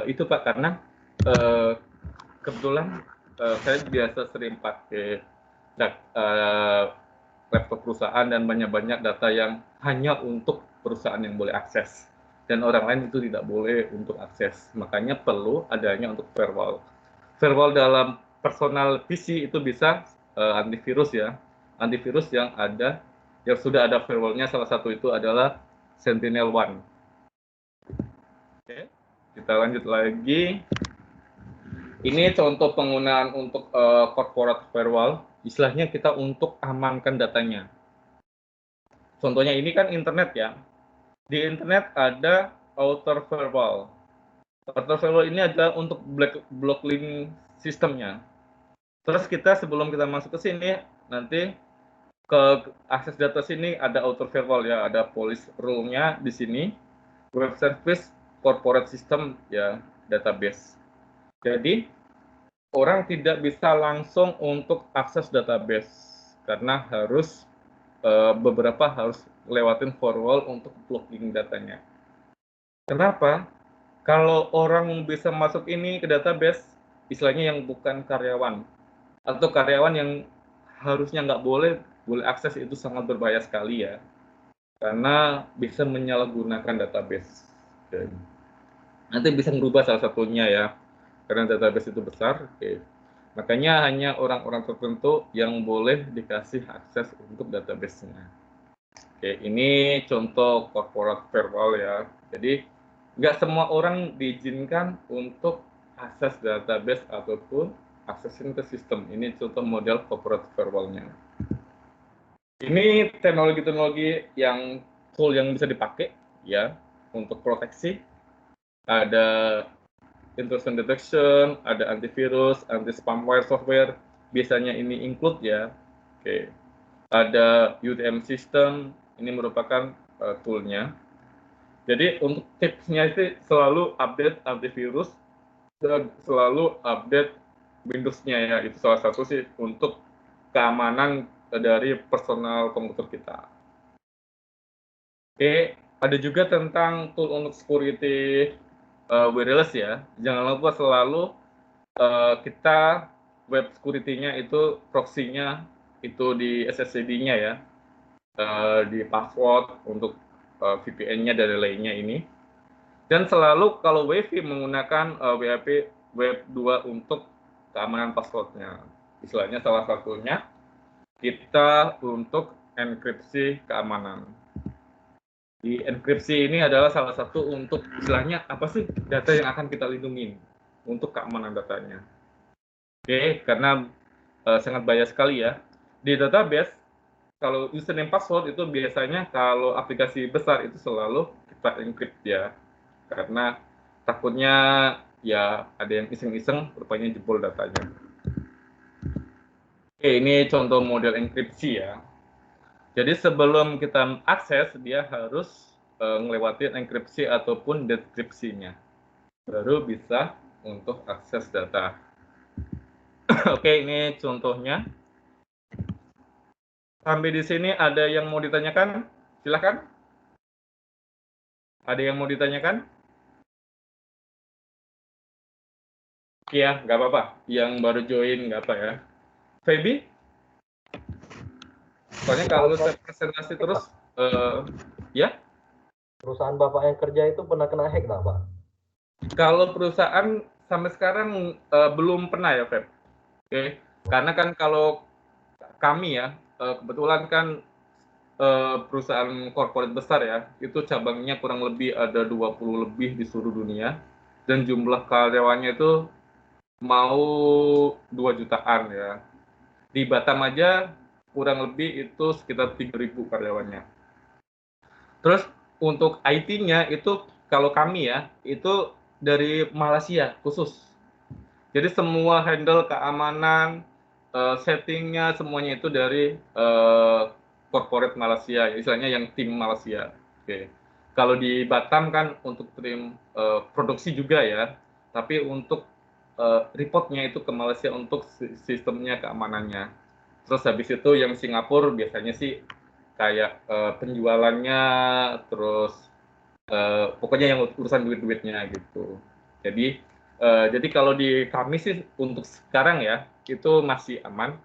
Itu Pak, karena uh, kebetulan saya biasa sering pakai laptop perusahaan dan banyak-banyak data yang hanya untuk perusahaan yang boleh akses dan orang lain itu tidak boleh untuk akses. Makanya perlu adanya untuk firewall. Firewall dalam personal PC itu bisa antivirus ya. Antivirus yang sudah ada firewallnya, salah satu itu adalah SentinelOne. Oke, kita lanjut lagi. Ini contoh penggunaan untuk corporate firewall. Istilahnya kita untuk amankan datanya. Contohnya ini kan internet ya. Di internet ada outer firewall. Outer firewall ini adalah untuk block link sistemnya. Terus kita sebelum kita masuk ke sini, nanti ke akses data sini ada outer firewall ya, ada police rule-nya di sini. Web service corporate system ya, database. Jadi orang tidak bisa langsung untuk akses database karena harus beberapa harus lewatin firewall untuk blocking datanya. Kenapa? Kalau orang bisa masuk ini ke database, istilahnya yang bukan karyawan atau karyawan yang harusnya nggak boleh akses, itu sangat berbahaya sekali ya, karena bisa menyalahgunakan database. Dan nanti bisa merubah salah satunya ya, karena database itu besar. Oke. Makanya hanya orang-orang tertentu yang boleh dikasih akses untuk database-nya. Oke, ini contoh corporate firewall ya. Jadi nggak semua orang diizinkan untuk akses database ataupun aksesin ke sistem. Ini contoh model corporate firewall-nya. Ini teknologi-teknologi yang tool yang bisa dipakai ya untuk proteksi. Ada intrusion detection, ada antivirus, anti-spamware software. Biasanya ini include ya. Oke. Ada UTM system, ini merupakan toolnya. Jadi untuk tipsnya itu selalu update antivirus dan selalu update Windows-nya ya. Itu salah satu sih untuk keamanan dari personal komputer kita. Oke, ada juga tentang tool untuk security wireless ya. Jangan lupa selalu kita web security-nya itu proxy-nya itu di SSID-nya ya, di password untuk VPN-nya dan lainnya ini. Dan selalu kalau WiFi menggunakan WAP Web 2 untuk keamanan password-nya. Istilahnya salah satunya kita untuk enkripsi keamanan. Di enkripsi ini adalah salah satu untuk istilahnya apa sih data yang akan kita lindungi untuk keamanan datanya. Oke, karena sangat bahaya sekali ya. Di database, kalau username password itu biasanya kalau aplikasi besar itu selalu kita encrypt ya. Karena takutnya ya ada yang iseng-iseng rupanya jebol datanya. Oke, ini contoh model enkripsi ya. Jadi sebelum kita akses, dia harus ngelewatin enkripsi ataupun dekripsinya. Baru bisa untuk akses data. Oke, ini contohnya. Sampai di sini ada yang mau ditanyakan? Silahkan. Ada yang mau ditanyakan? Iya, nggak apa-apa. Yang baru join nggak apa ya. Feby? Soalnya kalau saya presentasi terus, ya? Perusahaan Bapak yang kerja itu pernah kena hack nggak, Pak? Kalau perusahaan sampai sekarang belum pernah ya, Feb. Oke, karena kan kalau kami ya, kebetulan kan perusahaan korporat besar ya, itu cabangnya kurang lebih ada 20 lebih di seluruh dunia, dan jumlah karyawannya itu mau 2 jutaan ya. Di Batam aja kurang lebih itu sekitar 3.000 karyawannya. Terus untuk IT-nya itu kalau kami ya, itu dari Malaysia khusus. Jadi semua handle keamanan, settingnya semuanya itu dari corporate Malaysia, istilahnya yang tim Malaysia. Oke. Kalau di Batam kan untuk tim produksi juga ya, tapi untuk reportnya itu ke Malaysia untuk sistemnya keamanannya. Terus habis itu yang Singapura biasanya sih kayak penjualannya, terus pokoknya yang urusan duit-duitnya gitu. Jadi kalau di kami sih untuk sekarang ya itu masih aman.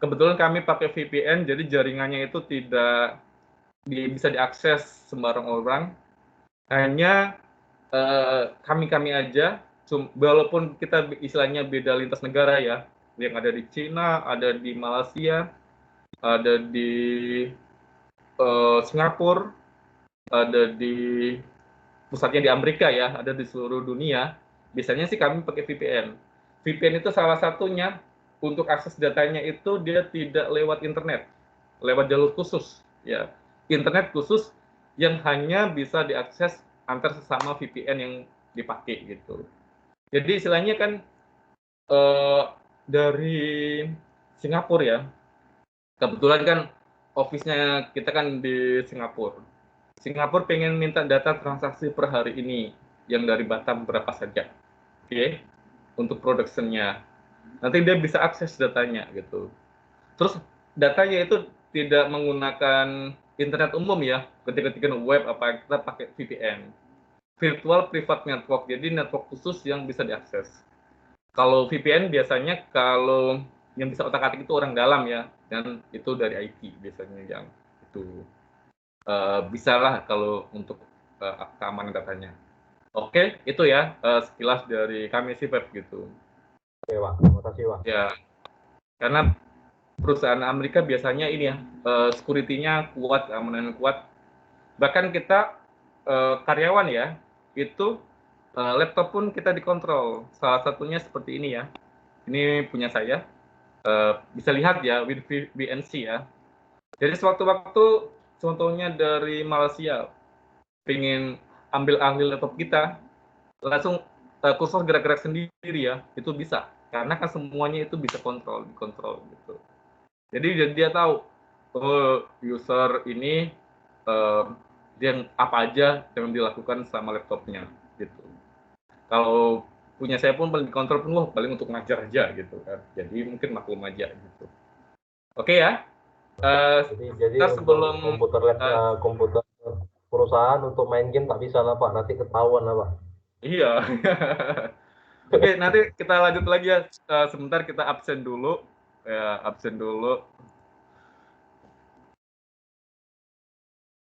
Kebetulan kami pakai VPN, jadi jaringannya itu tidak bisa diakses sembarang orang. Hanya kami aja, walaupun kita istilahnya beda lintas negara ya, yang ada di Cina, ada di Malaysia, ada di Singapura, ada di pusatnya di Amerika ya, ada di seluruh dunia. Biasanya sih kami pakai VPN. VPN itu salah satunya untuk akses datanya itu dia tidak lewat internet, lewat jalur khusus ya. Internet khusus yang hanya bisa diakses antar sesama VPN yang dipakai gitu. Jadi istilahnya kan eh, dari Singapura ya, kebetulan kan office-nya kita kan di Singapura. Singapura pengen minta data transaksi per hari ini yang dari Batam berapa saja, oke, untuk production-nya. Nanti dia bisa akses datanya gitu. Terus datanya itu tidak menggunakan internet umum ya, ketik-ketikan web apa, kita pakai VPN, virtual private network, jadi network khusus yang bisa diakses. Kalau VPN biasanya kalau yang bisa otak-atik itu orang dalam ya, dan itu dari IT biasanya yang itu bisa lah kalau untuk keamanan datanya. Oke, itu ya sekilas dari kami sih Pep gitu. Oke, Pak. Terima kasih, Pak. Ya, karena perusahaan Amerika biasanya ini ya, security-nya kuat, keamanan kuat. Bahkan kita karyawan ya, itu laptop pun kita dikontrol. Salah satunya seperti ini ya. Ini punya saya. Bisa lihat ya, with BNC ya. Jadi sewaktu-waktu, contohnya dari Malaysia, pengen ambil alih laptop kita, langsung kursor gerak-gerak sendiri ya, itu bisa. Karena kan semuanya itu bisa dikontrol gitu. Jadi dia tahu, oh user ini dia apa aja yang dilakukan sama laptopnya gitu. Kalau punya saya pun paling dikontrol pun paling untuk ngajar aja gitu kan. Jadi mungkin maklum aja gitu. Oke ya. Jadi Kita untuk sebelum komputer perusahaan untuk main game tak bisa lah, Pak. Nanti ketahuan lah, Pak. iya. Oke, nanti kita lanjut lagi ya. Sebentar kita absen dulu. Ya, absen dulu.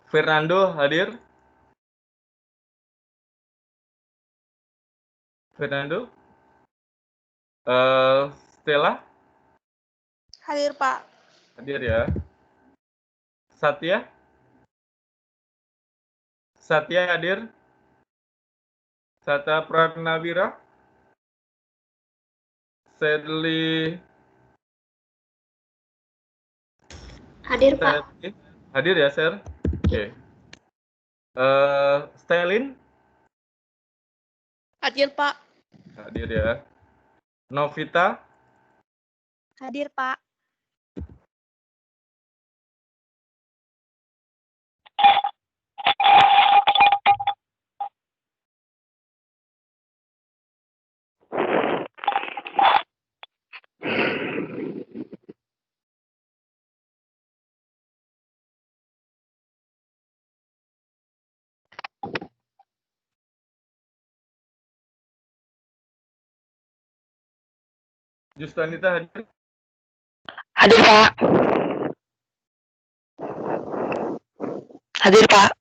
Fernando hadir? Fernando? Stella? Hadir, Pak. Hadir ya. Satya? Satya hadir? Satya Pranawira? Sedli? Hadir, Pak. Hadir ya, Sir? Oke. Stelin? Hadir, Pak. Hadir ya. Novita? Hadir, Pak. Justanita hadir? Hadir, Pak. Hadir, Pak.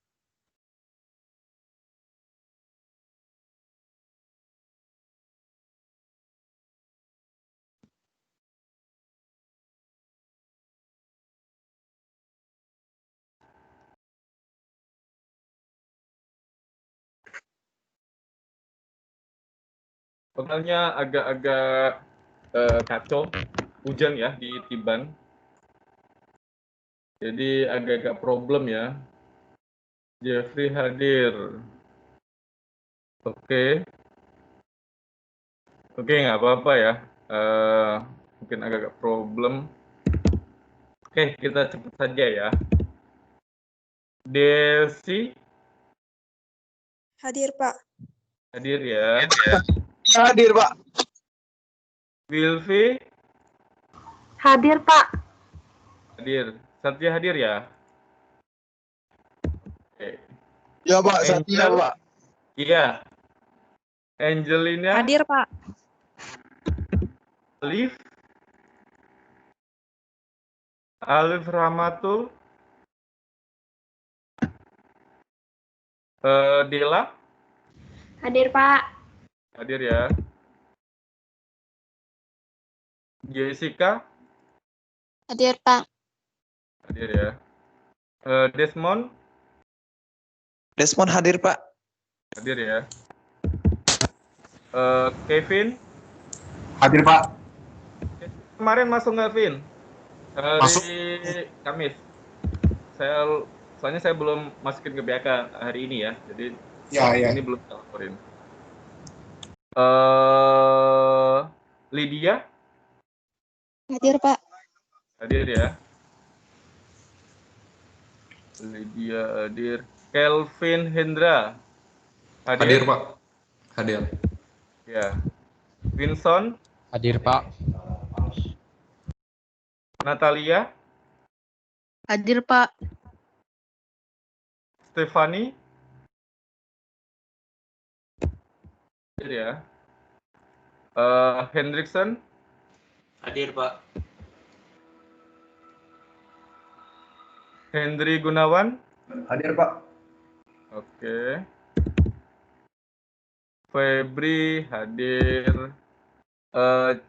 Pokoknya agak-agak kacau, hujan ya di Tiban. Jadi agak-agak problem ya. Jeffrey hadir. Oke. Oke, nggak apa-apa ya. Mungkin agak-agak problem. Oke, kita cepat saja ya. Desi Hadir, Pak. hadir ya. Hadir, Pak. Wilfi Hadir, Pak. hadir. Satya hadir ya. Oke. Ya, Pak. Angel? Satya, Pak. Iya. Angelina, Hadir, Pak. Alif Rahmatul, Dela, Hadir, Pak. hadir ya. Jessica, Hadir, Pak. hadir ya. Desmond, Desmond hadir, Pak. hadir ya. Kevin, Hadir, Pak. kemarin masuk nggak, Vin? Hari Masuk. Kamis. Soalnya saya belum masukin ke BK hari ini ya, jadi Ya. ini belum saya laporin. Lydia, Hadir, Pak. hadir ya. Lydia hadir. Kelvin Hendra, Hadir, Pak. Hadir. Ya. Vincent, Hadir, Pak. Natalia, Hadir, Pak. Stefani, hadir ya. Hendrickson, Hadir, Pak. Hendri Gunawan, Hadir, Pak. oke. Febri hadir.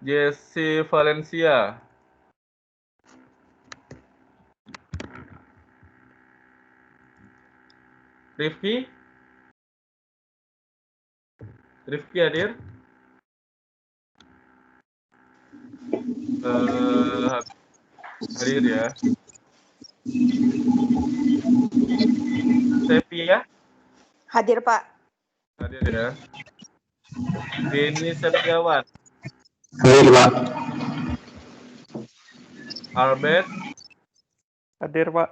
Jesse Valencia, Rifki hadir. Hadir ya. Sepia, Hadir, Pak. hadir ya. Denny Septiawan, Hadir, Pak. Albert, Hadir, Pak.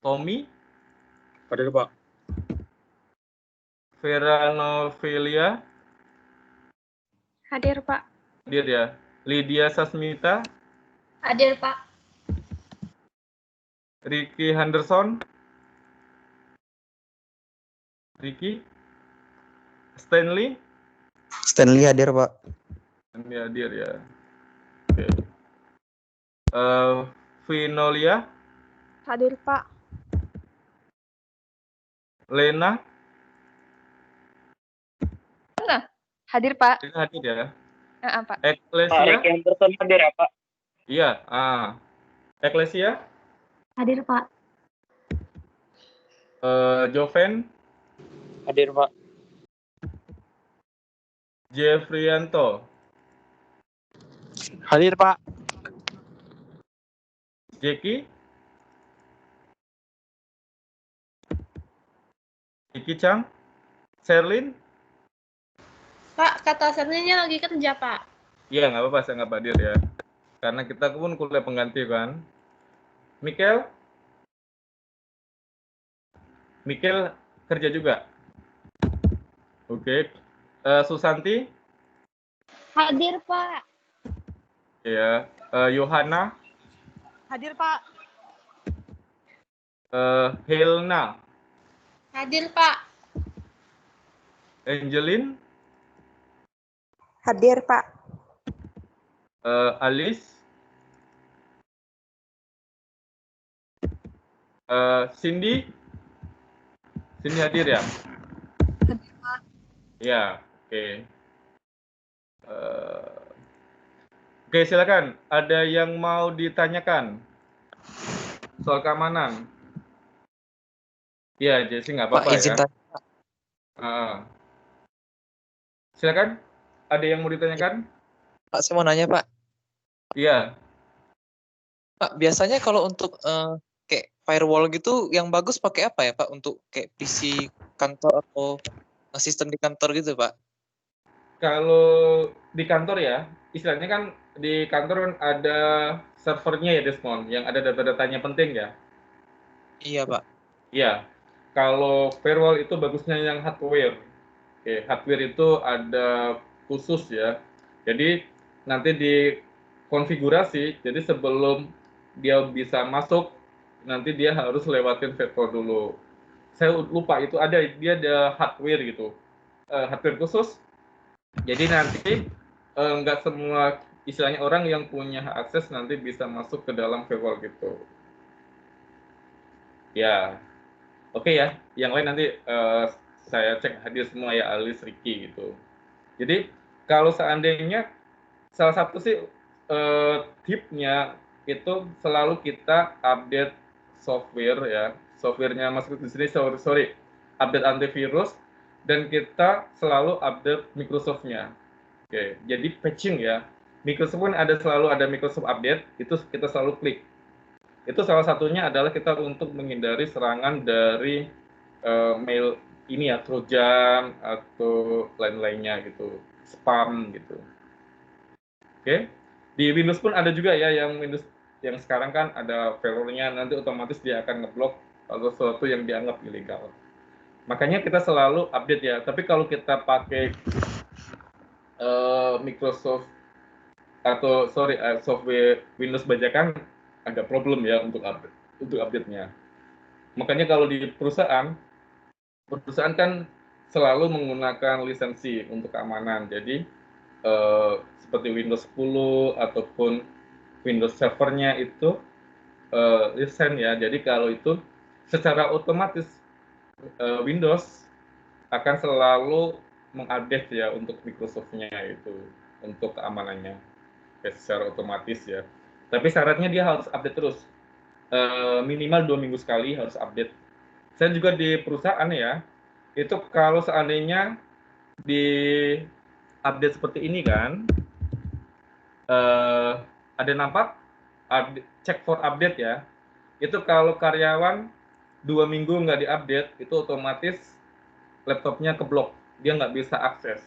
Tommy, Hadir, Pak. Vera Novelia, Hadir, Pak. hadir ya. Lydia Sasmita, Hadir, Pak. Ricky Henderson, Ricky, Stanley hadir, Pak. hadir ya. Oke. Vinolia, Hadir, Pak. Lena, Hadir, Pak. hadir ya. Pak. Eklesia, Henderson hadir ya, Pak? iya. Eklesia, Hadir, Pak. Joven, Hadir, Pak. Jeffrianto, Hadir, Pak. Jeki Chang, Sherlyn, Pak, kata Serninya lagi kerja, Pak. iya nggak apa-apa, saya nggak hadir ya. Karena kita pun kuliah pengganti kan. Mikel kerja juga. Oke. Susanti, Hadir, Pak. ya. Yohana, Hadir, Pak. Helna, Hadir, Pak. Angelin, Hadir, Pak. Alice, Cindy hadir ya? Hadir, Pak. Ya, oke. Oke, silakan. Ada yang mau ditanyakan soal keamanan? Ya, Jesse nggak Pak, apa-apa izin ya. Silakan. Ada yang mau ditanyakan? Pak, saya mau nanya, Pak. Iya. Pak, biasanya kalau untuk kayak firewall gitu, yang bagus pakai apa ya, Pak? Untuk kayak PC kantor atau sistem di kantor gitu, Pak? Kalau di kantor ya, istilahnya kan di kantor kan ada servernya ya, Desmond, yang ada data-datanya penting ya. Iya, Pak. Iya. Kalau firewall itu bagusnya yang hardware. Oke, hardware itu ada khusus ya. Jadi nanti dikonfigurasi, jadi sebelum dia bisa masuk, nanti dia harus lewatin firewall dulu. Saya lupa itu dia ada hardware gitu. hardware khusus. Jadi nanti nggak semua istilahnya orang yang punya akses nanti bisa masuk ke dalam firewall gitu. Ya, oke ya. Yang lain nanti saya cek hadir semua ya, Alis, Ricky gitu. Jadi kalau seandainya salah satu sih tipnya itu selalu kita update software ya, softwarenya masuk di sini sorry, update antivirus, dan kita selalu update Microsoft-nya. Oke, jadi patching ya. Microsoft pun selalu ada Microsoft update, itu kita selalu klik. Itu salah satunya adalah kita untuk menghindari serangan dari mail ini ya, Trojan atau lain-lainnya gitu, spam gitu. Oke, di Windows pun ada juga ya, yang Windows yang sekarang kan ada firewall-nya, nanti otomatis dia akan ngeblok atau sesuatu yang dianggap ilegal. Makanya kita selalu update ya. Tapi kalau kita pakai Microsoft atau software Windows bajakan, agak problem ya untuk update-nya. Makanya kalau di perusahaan kan selalu menggunakan lisensi untuk keamanan. Jadi seperti Windows 10 ataupun Windows Server-nya itu lisen ya. Jadi kalau itu secara otomatis Windows akan selalu mengupdate ya untuk Microsoft-nya itu untuk keamanannya secara otomatis ya. Tapi syaratnya dia harus update terus, minimal 2 minggu sekali harus update. Saya juga di perusahaan ya, itu kalau seandainya di update seperti ini kan, ada nampak check for update ya. Itu kalau karyawan 2 minggu nggak diupdate, itu otomatis laptopnya keblok, dia nggak bisa akses.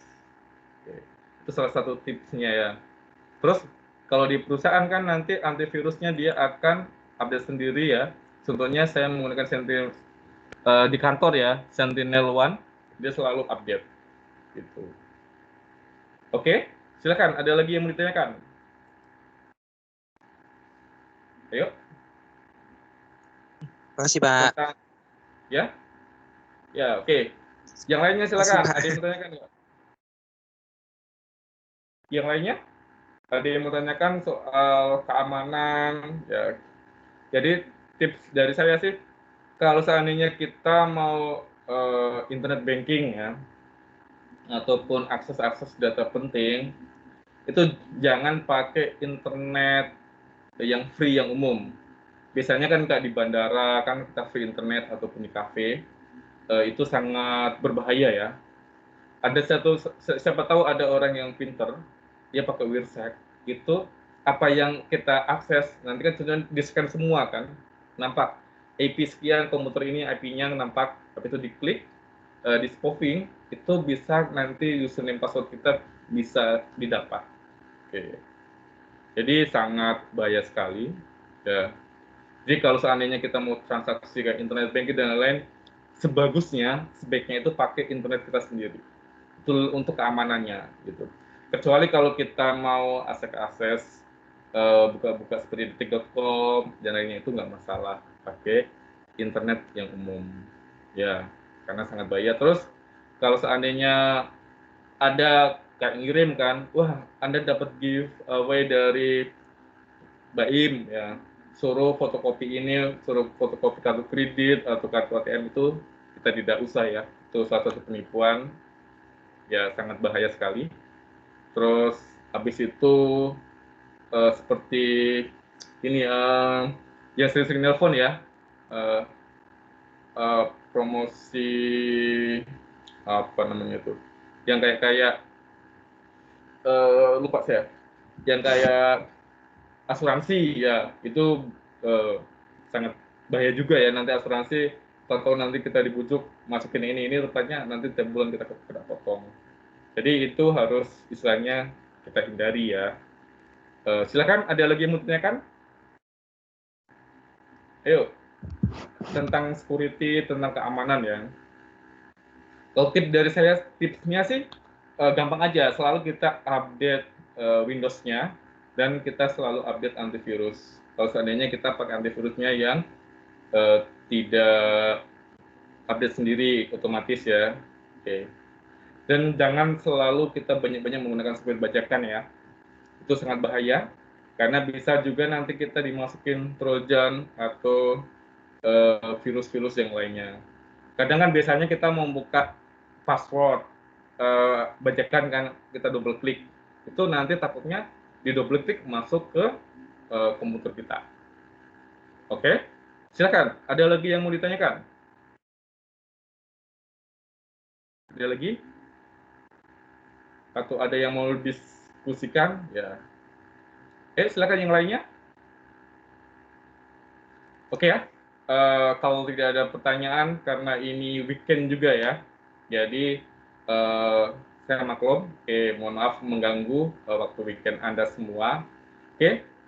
Oke. Itu salah satu tipsnya ya. Terus kalau di perusahaan kan nanti antivirusnya dia akan update sendiri ya. Contohnya saya menggunakan Sentinel di kantor ya, Sentinel One, dia selalu update gitu. Oke, silakan. Ada lagi yang mau ditanyakan? Ayo. Makasih, Pak. Ya, ya, oke. Yang lainnya silakan. Ada yang mau tanyakan nggak? Yang lainnya? Ada yang mau tanyakan soal keamanan? Ya. Jadi tips dari saya sih, kalau seandainya kita mau internet banking ya, ataupun akses data penting, itu jangan pakai internet yang free yang umum. Biasanya kan kayak di bandara kan kita free internet ataupun di kafe, itu sangat berbahaya ya. Ada siapa tahu ada orang yang pinter, dia pakai Wireshark, itu apa yang kita akses nanti kan sudah di-scan semua kan, nampak IP sekian komputer ini IP-nya nampak, tapi itu diklik, di spoofing, itu bisa nanti username password kita bisa didapat. Oke. Jadi sangat bahaya sekali ya. Jadi kalau seandainya kita mau transaksi ke internet banking dan lain-lain, sebaiknya itu pakai internet kita sendiri. Itu untuk keamanannya gitu. Kecuali kalau kita mau akses buka-buka seperti detik.com dan lainnya, itu nggak masalah pakai internet yang umum ya, karena sangat bahaya. Terus kalau seandainya ada kayak ngirim kan, wah Anda dapat giveaway dari Baim ya, suruh fotokopi ini, suruh fotokopi kartu kredit atau kartu ATM, itu kita tidak usah ya, itu salah satu penipuan ya, sangat bahaya sekali. Terus habis itu seperti ini ya, sering-sering nelpon ya, promosi apa namanya tuh, yang kayak lupa saya, yang kayak asuransi ya, itu sangat bahaya juga ya. Nanti asuransi kalau nanti kita dibujuk masukin ini rupanya nanti tiap bulan kita kena potong. Jadi itu harus istilahnya kita hindari ya. Silakan, ada lagi yang mau ditanyakan? Ayo, tentang security, tentang keamanan ya. Kalau tip dari saya, tipsnya sih gampang aja, selalu kita update Windows-nya, dan kita selalu update antivirus. Kalau seandainya kita pakai antivirusnya yang tidak update sendiri otomatis ya. Oke. Dan jangan selalu kita banyak-banyak menggunakan software bajakan ya. Itu sangat bahaya, karena bisa juga nanti kita dimasukin trojan atau virus-virus yang lainnya. Kadang kan biasanya kita mau buka password bajakan kan, kita double klik. Itu nanti takutnya di double klik masuk ke komputer kita. Oke, silakan. Ada lagi yang mau ditanyakan? Ada lagi? Atau ada yang mau diskusikan? Ya. Silakan yang lainnya. Oke ya. Kalau tidak ada pertanyaan, karena ini weekend juga ya. Jadi saya maklum. Mohon maaf mengganggu waktu weekend Anda semua.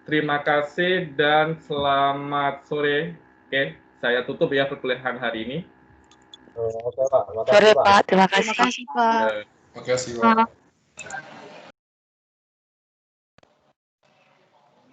Terima kasih dan selamat sore. Saya tutup ya perkuliahan hari ini. Oke, Pak. Makasih, Sore Pak. Pak, terima kasih. Makasih, Pak.